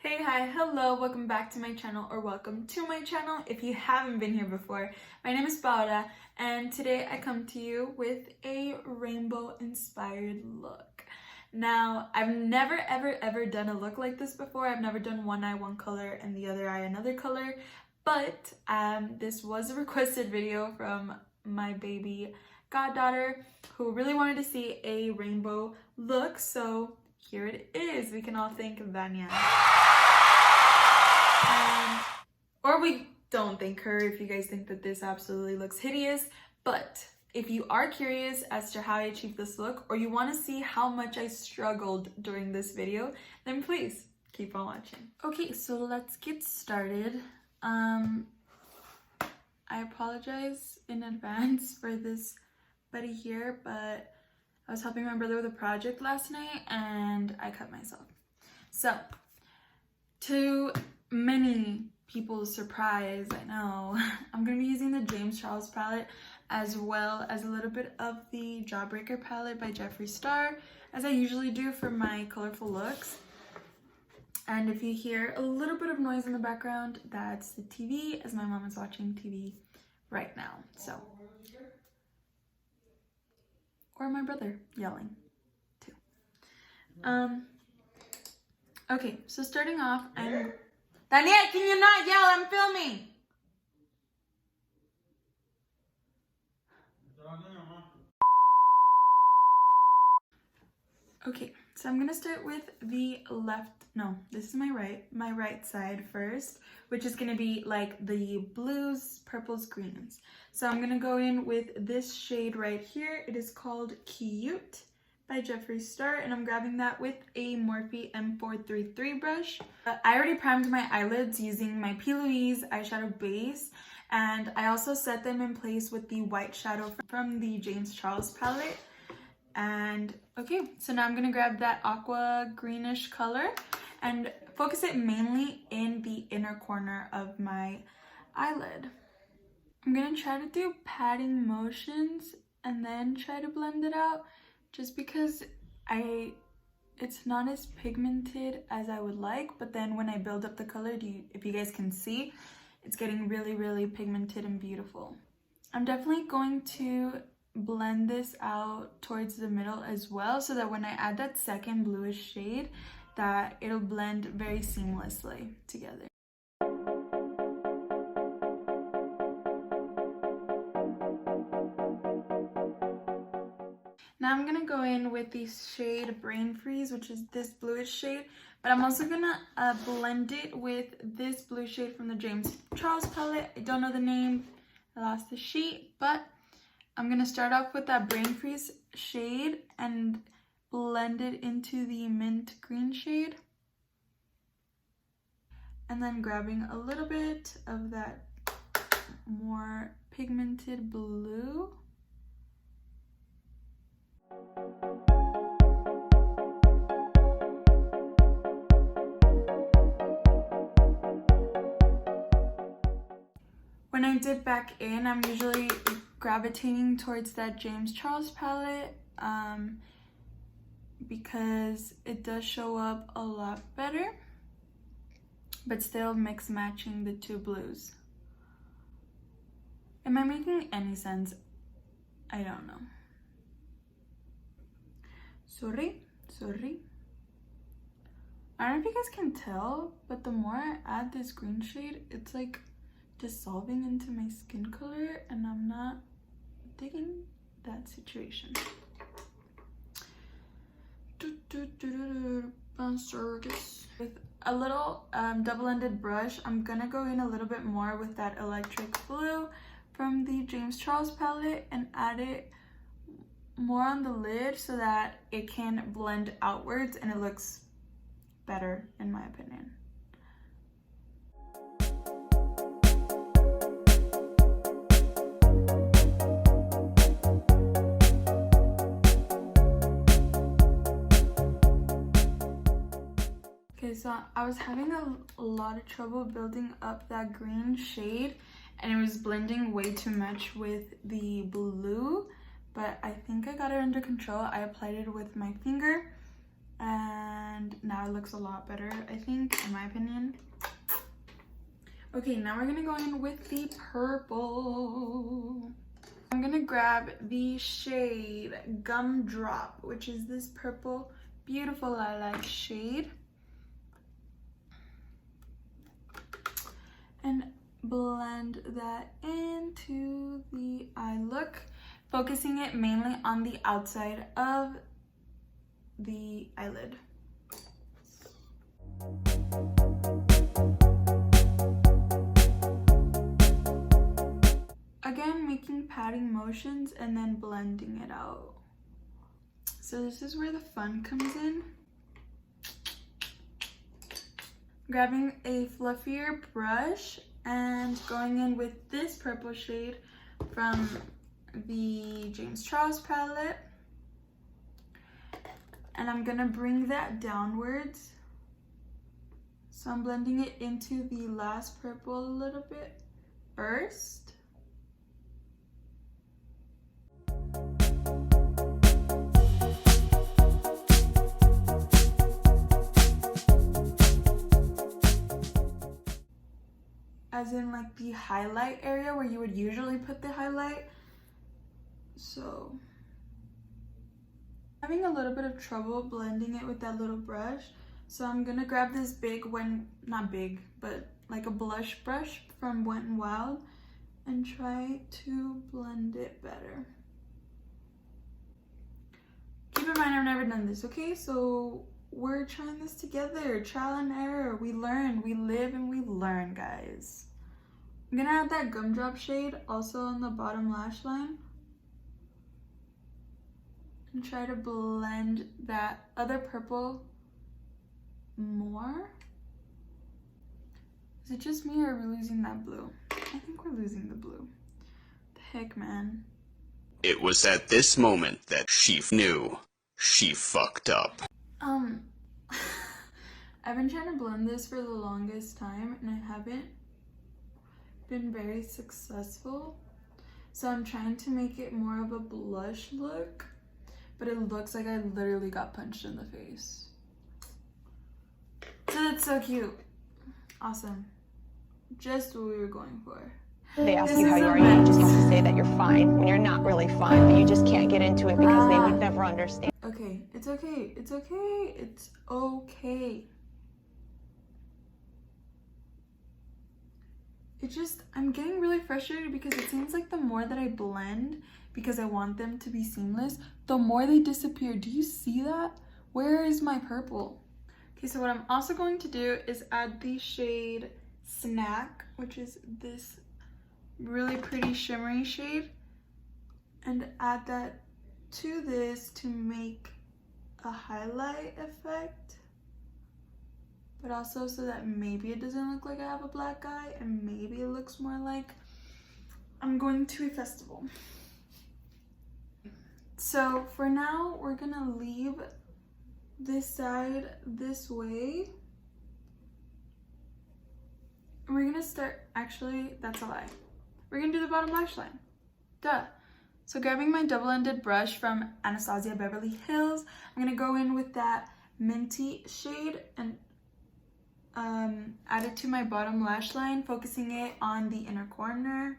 Hey, hi, hello, welcome back to my channel, or welcome to my channel if you haven't been here before. My name is Paola, and today I come to you with a rainbow inspired look. Now, I've never ever done a look like this before. I've never done one eye one color and the other eye another color, but this was a requested video from my baby goddaughter who really wanted to see a rainbow look, so here it is. We can all thank Vanya. Or we don't thank her if you guys think that this absolutely looks hideous. But if you are curious as to how I achieved this look, or you want to see how much I struggled during this video, then please keep on watching. Okay, so let's get started. I apologize in advance for this buddy here, but I was helping my brother with a project last night and I cut myself. So, to many people's surprise, I know, I'm going to be using the James Charles palette as well as a little bit of the Jawbreaker palette by Jeffree Star, as I usually do for my colorful looks. And if you hear a little bit of noise in the background, that's the TV, as my mom is watching TV right now. So, or my brother yelling too. Okay, so starting off, Danielle, can you not yell? I'm filming. Okay, so I'm gonna start with the this is my right side first, which is gonna be like the blues, purples, greens. So I'm gonna go in with this shade right here. It is called Cute by Jeffree Star, and I'm grabbing that with a Morphe M433 brush. I already primed my eyelids using my P. Louise eyeshadow base, and I also set them in place with the white shadow from the James Charles palette. And okay, so now I'm gonna grab that aqua greenish color and focus it mainly in the inner corner of my eyelid. I'm gonna try to do patting motions and then try to blend it out, just because it's not as pigmented as I would like, but then when I build up the color, if you guys can see, it's getting really pigmented and beautiful. I'm definitely going to blend this out towards the middle as well, so that when I add that second bluish shade, that it'll blend very seamlessly together. Now I'm gonna go in with the shade Brain Freeze, which is this bluish shade, but I'm also gonna blend it with this blue shade from the James Charles palette. I don't know the name, I lost the sheet, but I'm gonna start off with that Brain Freeze shade and blend it into the mint green shade. And then grabbing a little bit of that more pigmented blue. When I dip back in, I'm usually gravitating towards that James Charles palette because it does show up a lot better, but still mix matching the two blues. Am I making any sense? I don't know. Sorry. I don't know if you guys can tell, but the more I add this green shade, it's like dissolving into my skin color, and I'm not digging that situation. With a little double-ended brush, I'm gonna go in a little bit more with that electric blue from the James Charles palette and add it more on the lid so that it can blend outwards and it looks better, in my opinion. Okay, so I was having a lot of trouble building up that green shade, and it was blending way too much with the blue, but I think I got it under control. I applied it with my finger and and now it looks a lot better, I think, in my opinion. Okay, now we're gonna go in with the purple. I'm gonna grab the shade Gumdrop, which is this purple, beautiful lilac shade, and blend that into the eye look, focusing it mainly on the outside of the eyelid. Again, making patting motions and then blending it out. So this is where the fun comes in. Grabbing a fluffier brush and going in with this purple shade from the James Charles palette. And I'm gonna bring that downwards. So I'm blending it into the last purple a little bit first. As in like the highlight area where you would usually put the highlight. So having a little bit of trouble blending it with that little brush. So I'm gonna grab this big, not big, but like a blush brush from Wet n Wild and try to blend it better. Keep in mind, I've never done this, okay? So we're trying this together, trial and error. We learn, we live, and we learn, guys. I'm gonna add that Gumdrop shade also on the bottom lash line and try to blend that other purple more. Is it just me or are we losing that blue? I think we're losing the blue. The heck, man. It was at this moment that she knew she fucked up. I've been trying to blend this for the longest time and I haven't been very successful. So I'm trying to make it more of a blush look, but it looks like I literally got punched in the face. So that's so cute. Awesome. Just what we were going for. They ask you how you are, you just have to say that you're fine when you're not really fine, but you just can't get into it because they would never understand. Okay, it's okay, it's okay, it's okay. It just, I'm getting really frustrated because it seems like the more that I blend, because I want them to be seamless, the more they disappear. Do you see that? Where is my purple? Okay, so what I'm also going to do is add the shade Snack, which is this really pretty shimmery shade, and add that to this to make a highlight effect, but also so that maybe it doesn't look like I have a black eye and maybe it looks more like I'm going to a festival. So for now, we're gonna leave this side this way. We're gonna start, actually, that's a lie. We're gonna do the bottom lash line. Duh. So grabbing my double-ended brush from Anastasia Beverly Hills, I'm gonna go in with that minty shade and add it to my bottom lash line, focusing it on the inner corner.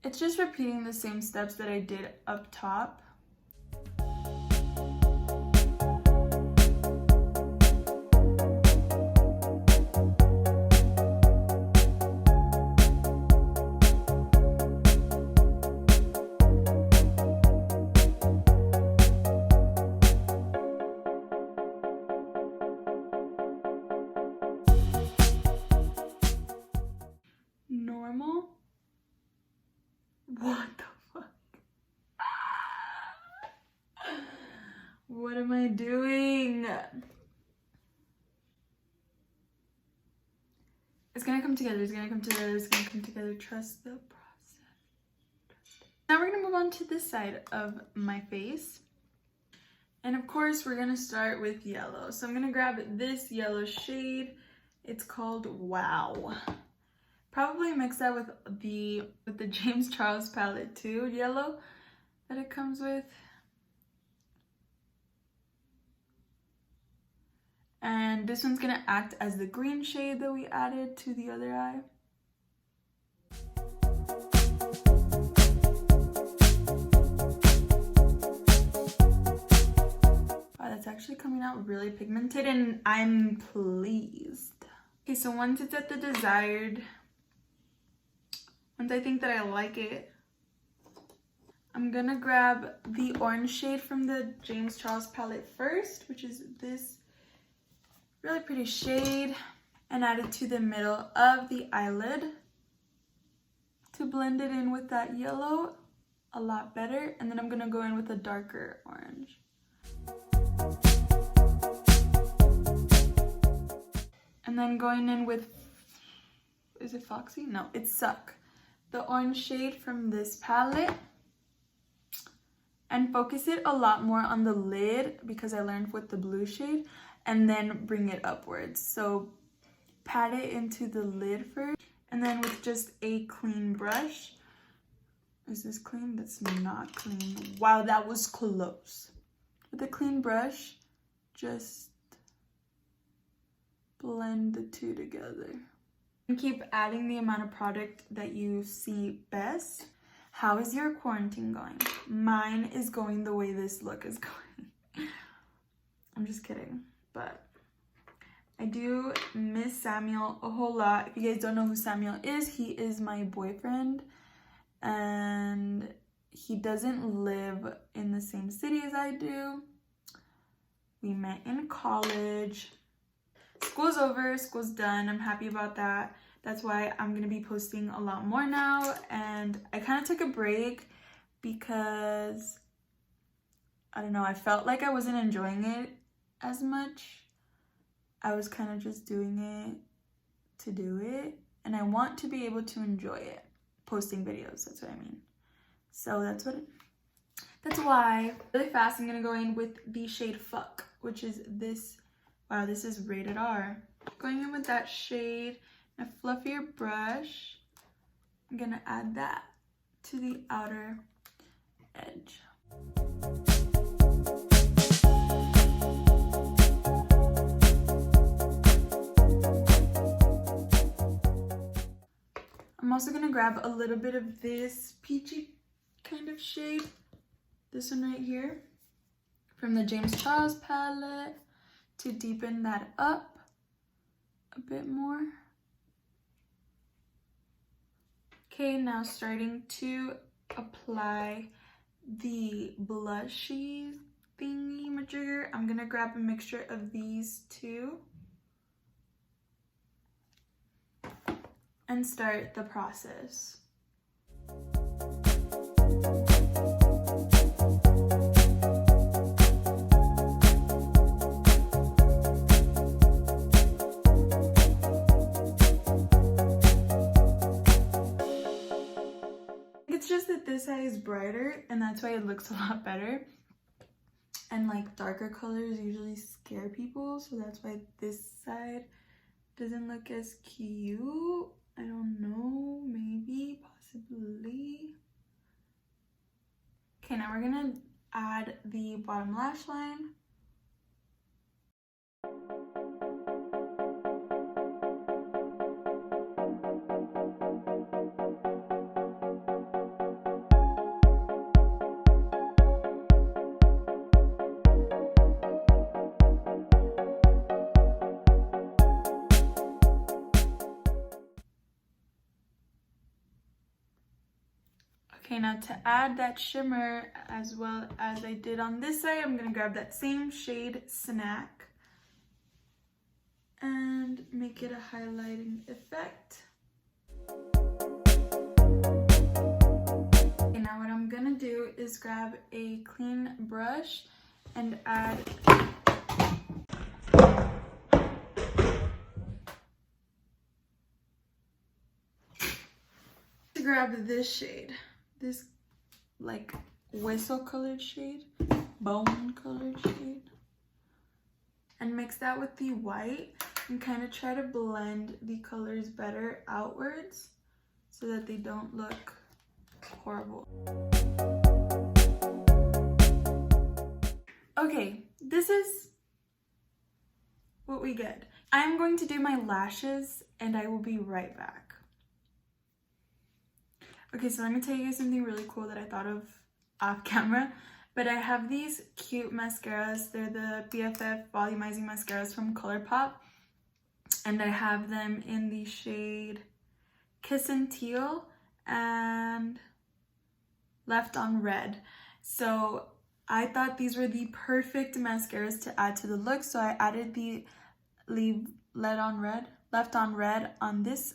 It's just repeating the same steps that I did up top. Normal? What the fuck? What am I doing? It's gonna come together, it's gonna come together, it's gonna come together. Trust the process. Now we're gonna move on to this side of my face. And of course, we're gonna start with yellow. So I'm gonna grab this yellow shade. It's called Wow. Probably mix that with the James Charles palette too, yellow that it comes with. And this one's gonna act as the green shade that we added to the other eye. Wow, that's actually coming out really pigmented and I'm pleased. Okay, so once it's at the desired, once I think that I like it, I'm gonna grab the orange shade from the James Charles palette first, which is this really pretty shade, and add it to the middle of the eyelid to blend it in with that yellow a lot better. And then I'm gonna go in with a darker orange. And then going in with, is it Foxy? No, it's Suck. The orange shade from this palette. And focus it a lot more on the lid because I learned with the blue shade. And then bring it upwards. So pat it into the lid first. And then with just a clean brush. Is this clean? That's not clean. Wow, that was close. With a clean brush, just blend the two together. And keep adding the amount of product that you see best. How is your quarantine going? Mine is going the way this look is going. I'm just kidding. But I do miss Samuel a whole lot. If you guys don't know who Samuel is, he is my boyfriend. And he doesn't live in the same city as I do. We met in college. School's over, school's done. I'm happy about that. That's why I'm going to be posting a lot more now. And I kind of took a break because, I don't know, I felt like I wasn't enjoying it as much. I was kind of just doing it to do it, and I want to be able to enjoy it, posting videos. That's what I mean. So that's why really fast I'm gonna go in with the shade Fuck, which is this. Wow, this is rated R. Going in with that shade, a fluffier brush. I'm gonna add that to the outer edge. I'm also gonna grab a little bit of this peachy kind of shade, this one right here, from the James Charles palette to deepen that up a bit more. Okay, now starting to apply the blushy thingy majigger. I'm gonna grab a mixture of these two and start the process. It's just that this eye is brighter and that's why it looks a lot better. And like darker colors usually scare people, so that's why this side doesn't look as cute. I don't know, maybe, possibly. Okay, now we're gonna add the bottom lash line. Okay, now to add that shimmer as well as I did on this side, I'm gonna grab that same shade Snack and make it a highlighting effect. Okay, now what I'm gonna do is grab a clean brush and add grab this shade, this like whistle colored shade, bone colored shade, and mix that with the white. and kind of try to blend the colors better outwards so that they don't look horrible. Okay, this is what we get. I'm going to do my lashes and I will be right back. Okay, so let me tell you guys something really cool that I thought of off camera. But I have these cute mascaras. They're the BFF volumizing mascaras from ColourPop. And I have them in the shade Kiss and Teal and Left on Red. So I thought these were the perfect mascaras to add to the look. So I added the Left on Red on this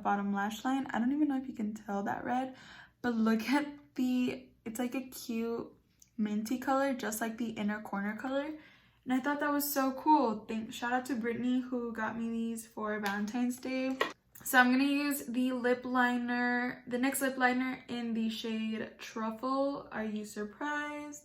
bottom lash line. I don't even know if you can tell that red, but look at it's like a cute minty color, just like the inner corner color. And I thought that was so cool. Shout out to Brittany who got me these for Valentine's Day. So I'm gonna use the lip liner, the NYX lip liner in the shade Truffle. Are you surprised?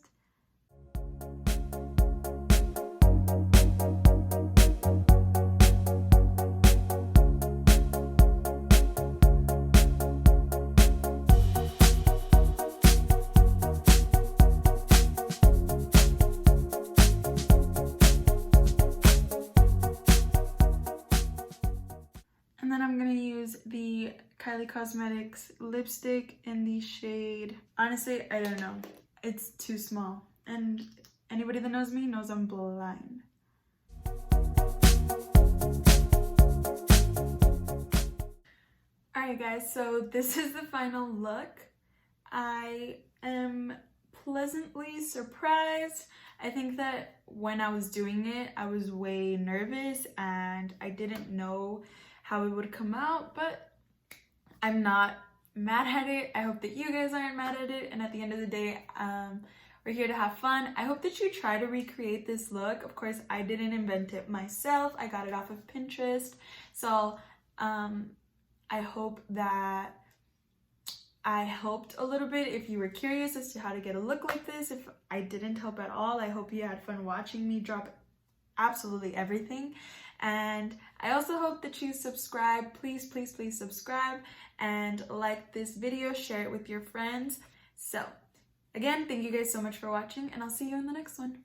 And then I'm gonna use the Kylie Cosmetics lipstick in the shade, honestly, I don't know. It's too small. And anybody that knows me knows I'm blind. Alright guys, so this is the final look. I am pleasantly surprised. I think that when I was doing it, I was way nervous and I didn't know how it would come out, but I'm not mad at it. I hope that you guys aren't mad at it, and at the end of the day, we're here to have fun. I hope that you try to recreate this look. Of course, I didn't invent it myself. I got it off of Pinterest. So I hope that I helped a little bit. If you were curious as to how to get a look like this, if I didn't help at all, I hope you had fun watching me drop absolutely everything. And I also hope that you subscribe. Please, please, please subscribe and like this video, share it with your friends. So again, thank you guys so much for watching, and I'll see you in the next one.